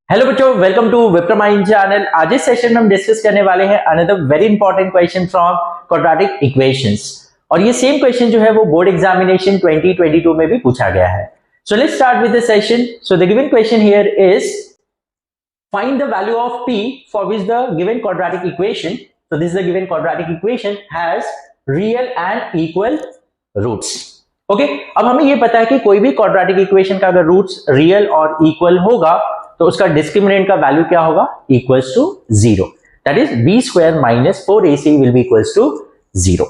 Hello बच्चों, welcome to विप्रमाइंड channel. आज इस सेशन में हम डिस्कस करने वाले हैं another very important question from quadratic equations. और ये सेम क्वेश्चन जो है वो बोर्ड एग्जामिनेशन 2022 में भी पूछा गया है। So let's start with the session. So the given question here is find the value of p for which the given quadratic equation, so this is the given quadratic equation, has real and equal roots. Okay, अब हमें ये पता है कि कोई भी quadratic equation का अगर रूट्स रियल और इक्वल होगा तो उसका डिस्क्रिमिनेंट का वैल्यू क्या होगा? Equals to 0। That is b square minus 4ac will be equals to 0।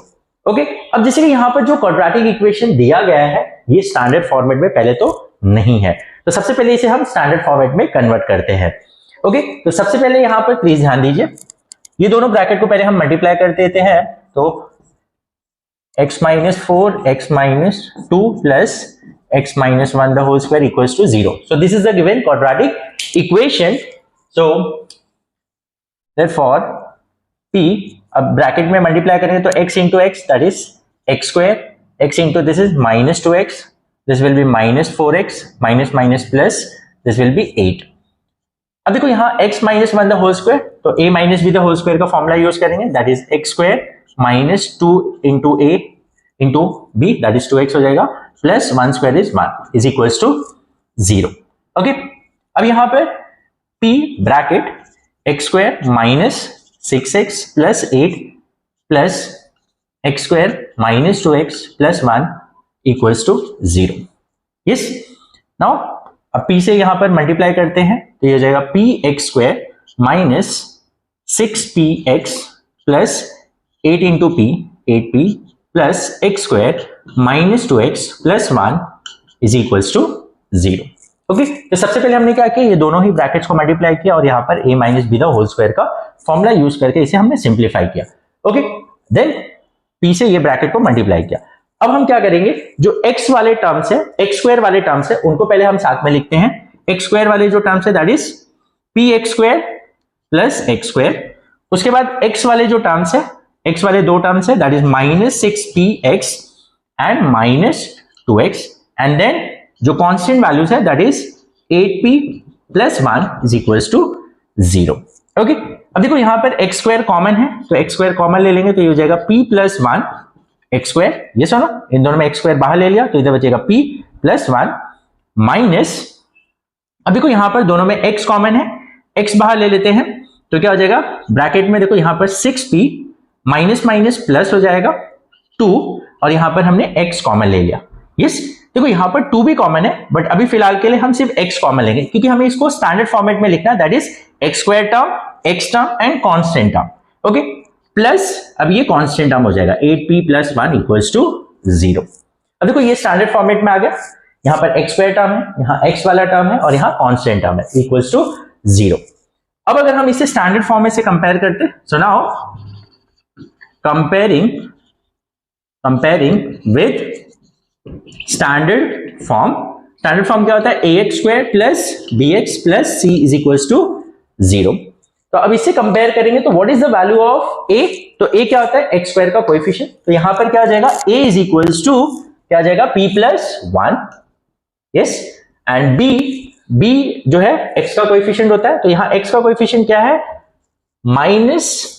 Okay, अब जैसे कि यहां पर जो क्वाड्रेटिक इक्वेशन दिया गया है ये स्टैंडर्ड फॉर्मेट में पहले तो नहीं है, तो सबसे पहले इसे हम स्टैंडर्ड फॉर्मेट में कन्वर्ट करते हैं। ओके, तो सबसे पहले यहां पर प्लीज ध्यान दीजिए, ये दोनों ब्रैकेट को पहले हम मल्टीप्लाई कर देते हैं। तो x minus 4 x minus 2 plus x minus 1 the whole square equals to 0. So this is the given quadratic equation. So therefore p, अब ब्रैकेट में मल्टीप्लाई करेंगे तो x into x that is x square, x into this is minus 2x, this will be minus 4x, minus minus plus this will be 8. अब देखो यहाँ x minus 1 the whole square, तो a minus b the whole square का formula use करेंगे, that is x square minus 2 into a into b that is 2x हो जाएगा, plus 1 square is 1 is equals to 0। Okay, अब यहां पर p bracket x square minus 6x plus 8 plus x square minus 2x plus 1 equals to 0। Yes, now अब p से यहां पर multiply करते हैं तो ये हो जाएगा px square minus 6px plus 8 into p 8p plus x square minus 2x plus 1 is equals to 0। Okay, तो सबसे पहले हमने क्या किया, ये दोनों ही ब्रैकेट्स को मल्टीप्लाई किया और यहाँ पर a minus b the whole square का फॉर्मूला यूज करके इसे हमने सिंप्लीफाई किया। ओके, देन p से ये ब्रैकेट को मल्टीप्लाई किया। अब हम क्या करेंगे, जो x वाले टर्म्स है, x स्क्वायर वाले टर्म्स है, उनको पहले हम साथ में लिखते हैं। x स्क्वायर वाले जो टर्म्स है that is px square plus x square, उसके बाद x वाले जो टर्म्स है, x वाले दो टर्म्स है that is minus 6px and minus 2x, and then जो कांस्टेंट वैल्यूज है that is 8p plus 1 is equals to 0। Okay, अब देखो यहां पर x स्क्वायर कॉमन है तो x स्क्वायर कॉमन ले लेंगे तो ये हो जाएगा p प्लस 1 x स्क्वायर, ये सुनो इन दोनों में x स्क्वायर बाहर ले लिया तो इधर बचेगा p प्लस 1 माइनस, अब देखो यहां पर दोनों में x कॉमन है, x बाहर ले लेते हैं तो क्या हो जाएगा, ब्रैकेट में देखो यहां पर 6p माइनस माइनस प्लस हो जाएगा 2 और यहां पर हमने x कॉमन ले लिया। यस, देखो यहां पर 2 भी कॉमन है बट अभी फिलहाल के लिए हम सिर्फ x कॉमन लेंगे क्योंकि हमें इसको स्टैंडर्ड फॉर्मेट में लिखना है, that is x square term, x term and constant term. Okay, plus अब ये कांस्टेंट टर्म हो जाएगा 8p प्लस 1 इक्वल्स टू 0। अब देखो ये स्टैंडर्ड फॉर्मेट में आ गया, यहां पर x स्क्वायर टर्म है, यहां x वाला टर्म है और यहां कांस्टेंट टर्म है इक्वल्स टू 0। अब अगर हम इसे स्टैंडर्ड फॉर्म में से कंपेयर करते, so now comparing with standard form क्या होता है, ax square plus bx plus c is equals to 0। तो अब इससे कंपेयर करेंगे तो what is the value of a, तो a क्या होता है, x स्क्वायर का कोएफिशिएंट, तो यहां पर क्या हो जाएगा, a इज इक्वल्स टू क्या हो जाएगा, p plus 1। Yes, and b जो है x का कोएफिशिएंट होता है, तो यहां x का कोएफिशिएंट क्या है, minus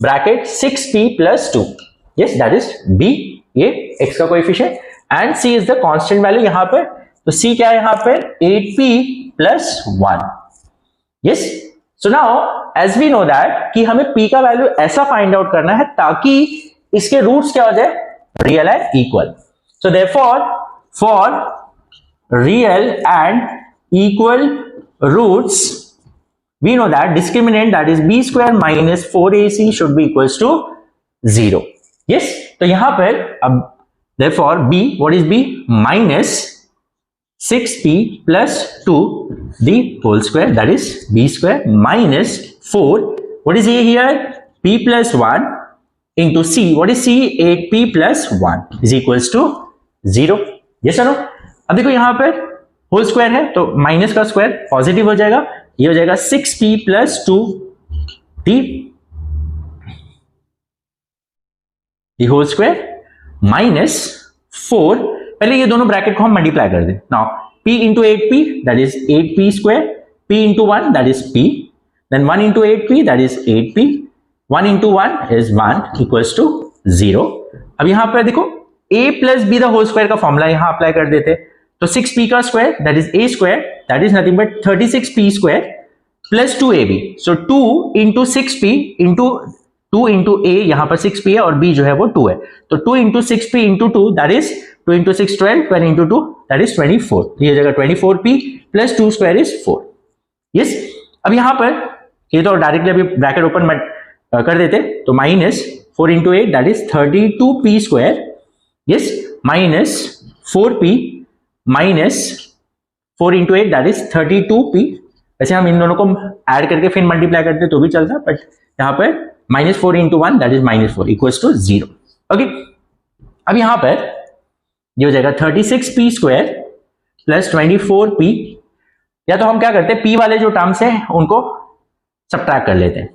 bracket 6p plus 2, yes that is b, ये x का coefficient, and c is the constant value यहां पर, तो c क्या है यहां पर 8p plus 1। Yes, so now as we know that कि हमें p का वैल्यू ऐसा फाइंड आउट करना है ताकि इसके रूट्स क्या हो जाए, real and equal. So therefore for real and equal roots we know that discriminant that is b square minus 4ac should be equals to 0। yes, तो यहां पर अब therefore b, what is b, minus 6p plus 2 the whole square that is b square minus 4, what is a here, p plus 1 into c, what is c, 8p plus 1 is equals to 0। yes or no? अब देखो यहां पर whole square है तो minus का square positive हो जाएगा, ये हो जाएगा 6p plus 2 the whole square minus 4, पहले ये दोनों ब्रैकेट को हम मल्टीप्लाई कर दें। Now p into 8p that is 8p square p into 1 that is p, then 1 into 8p that is 8p, 1 into 1 is 1 equals to 0. अब यहां पर देखो a plus b the whole square का formula यहां apply कर देते, तो 6p का square that is a square that is nothing but 36p square plus 2ab. So 2 into 6p into 2 into a, यहां पर 6p है और b जो है वो 2 है, तो 2 into 6p into 2 that is 2 into 6 12, 12 into 2 that is 24. ये जगह 24p plus 2 square is 4. Yes, अब यहां पर ये तो डायरेक्टली अभी ब्रैकेट ओपन कर देते, तो minus 4 into 8 that is 32p square, yes, minus 4p minus 4 into 8 that is 32p. वैसे हम इन दोनों को ऐड करके फिर मल्टीप्लाई करते तो भी चलता, बट यहां पर minus 4 into 1 that is minus 4 equals to 0. Okay, अब यहां पर ये हो जाएगा 36p स्क्वायर प्लस 24p, या तो हम क्या करते हैं p वाले जो टर्म्स हैं उनको सब्ट्रैक्ट कर लेते हैं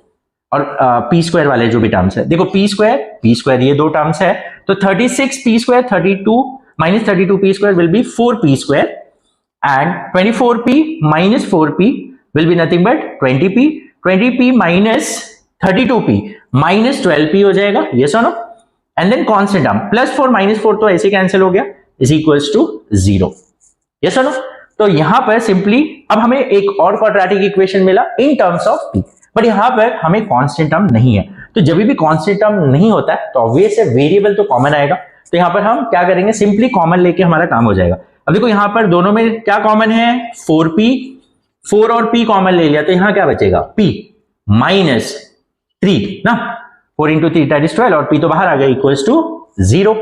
और p स्क्वायर वाले जो भी टर्म्स है, देखो p स्क्वायर ये दो टर्म्स है, तो 36p square 32 minus 32p square will be 4p square and 24p minus 4p will be nothing but 20p, 20p minus 32p minus 12p हो जाएगा, यस और no, and then constant term plus 4 minus 4 तो ऐसे cancel हो गया, is equals to 0, yes और no. तो यहां पर सिंपली अब हमें एक और क्वाड्रेटिक इक्वेशन मिला in terms of p, but यहां पर हमें कांस्टेंट टर्म नहीं है, तो जब भी कांस्टेंट टर्म नहीं होता है तो ऑब्वियस है वेरिएबल तो कॉमन आएगा, तो यहां पर हम क्या करेंगे, सिंपली कॉमन लेके हमारा काम हो जाएगा. अब देखो यहां पर दोनों में क्या कॉमन है, 4p, 4 और p कॉमन ले लिया, तो यहां क्या बचेगा, p माइनस 3 ना, 4 into 3 दैट इज 12 और p तो बाहर आ गया इक्वल्स टू 0.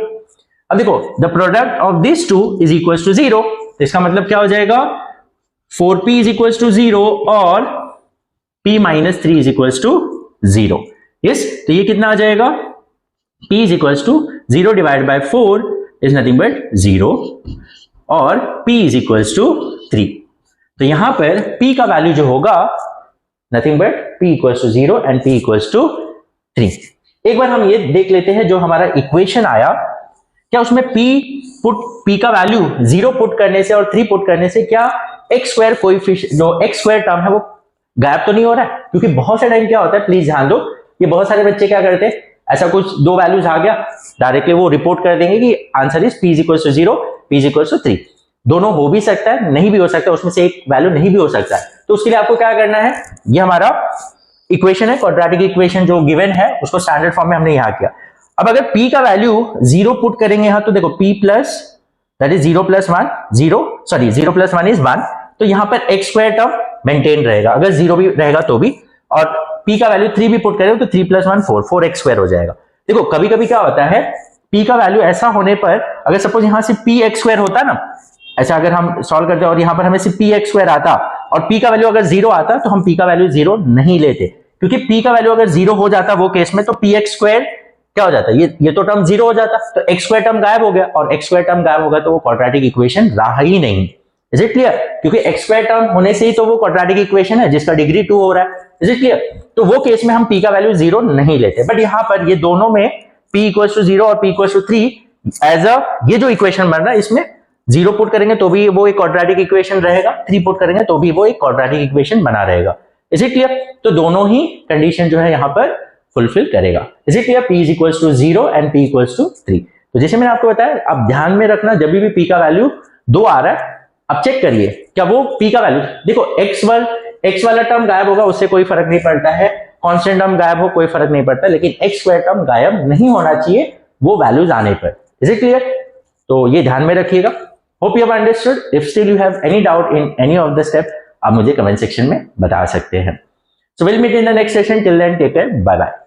अब देखो the product of this two is equals to 0, तो इसका मतलब क्या हो जाएगा, 4p इज इक्वल्स टू 0 और p minus 3 is equals to 0. Yes, तो ये कितना आ जाएगा, p is equals to 0 divide by 4 is nothing but 0 और p इज इक्वल्स टू 3. तो यहां पर p का वैल्यू जो होगा nothing but p equals to 0 and p equals to 3. एक बार हम ये देख लेते हैं जो हमारा इक्वेशन आया, क्या उसमें p का वैल्यू 0 पुट करने से और 3 पुट करने से क्या x स्क्वायर कोएफिशिएंट जो x स्क्वायर टर्म है वो गायब तो नहीं हो रहा है, क्योंकि बहुत से टाइम क्या होता है, प्लीज ध्यान दो, ये बहुत सारे बच्चे क्या करते हैं, ऐसा कुछ दो वैल्यूज आ गया डायरेक्टली वो रिपोर्ट कर देंगे कि answer is p is equals to 0, p is equals to 3. दोनों हो भी सकता है, नहीं भी हो सकता, उसमें से एक वैल्यू नहीं भी हो सकता है, तो उसके लिए आपको क्या करना है, ये हमारा इक्वेशन है क्वाड्रेटिक इक्वेशन जो गिवन है उसको स्टैंडर्ड फॉर्म में हमने यहां किया. अब अगर p का वैल्यू 0 पुट करेंगे यहां, तो देखो p plus that is 0 plus 1 0 plus 1 is 1, तो यहां पर x स्क्वायर टर्म मेंटेन रहेगा, अगर 0 भी रहेगा तो भी, और p का वैल्यू 3 भी पुट करेंगे तो 3 प्लस 1 4x स्क्वायर हो जाएगा. देखो कभी कभी क्या होता है, p का वैल्यू ऐसा होने पर अगर सपोज यहां से px स्क्वायर होता ना, ऐसा अगर हम सॉल्व करते और यहां पर हमें सिर्फ px स्क्वायर आता और p का वैल्यू अगर 0 आता तो हम p का वैल्यू 0 नहीं लेते, क्योंकि p का वैल्यू अगर 0 हो जाता वो केस में तो px स्क्वायर क्या हो जाता, ये तो टर्म 0 हो जाता, तो x स्क्वायर टर्म गायब हो गया, और x स्क्वायर टर्म गायब होगा तो वो क्वाड्रेटिक इक्वेशन रहा ही नहीं. इज इट क्लियर, क्योंकि x स्क्वायर टर्म होने से ही तो वो क्वाड्रेटिक इक्वेशन है जिसका डिग्री 2 हो रहा है. इज इट क्लियर, तो वो केस में हम p का वैल्यू 0 नहीं लेते, बट यहां पर ये दोनों में p इक्वल्स टू 0 और p equals to 3 as a ये जो इक्वेशन बन रहा है इसमें 0 पुट करेंगे तो भी वो एक क्वाड्रेटिक इक्वेशन रहेगा, 3 पुट करेंगे तो भी वो एक क्वाड्रेटिक इक्वेशन बना रहेगा. इज इट क्लियर, तो दोनों ही कंडीशन जो है यहां पर फुलफिल करेगा. Is it clear, p is equals to 0 and p equals to 3. तो जैसे मैंने आपको बताया, अब ध्यान में रखना जब भी p का वैल्यू 2 आ रहा है, अब चेक करिए क्या वो p का वैल्यू, देखो x वाला टर्म गायब होगा उससे कोई फर्क नहीं पड़ता है, कांस्टेंट टर्म गायब हो कोई फर्क नहीं पड़ता, लेकिन x स्क्वायर टर्म गायब नहीं होना चाहिए वो वैल्यूज आने पर. इज इट क्लियर, तो ये ध्यान में रखिएगा. Hope you have understood. If still you have any doubt in any of the step, आप मुझे कमेंट सेक्शन में बता सकते हैं. So we'll meet in the next session. Till then, take care. Bye bye.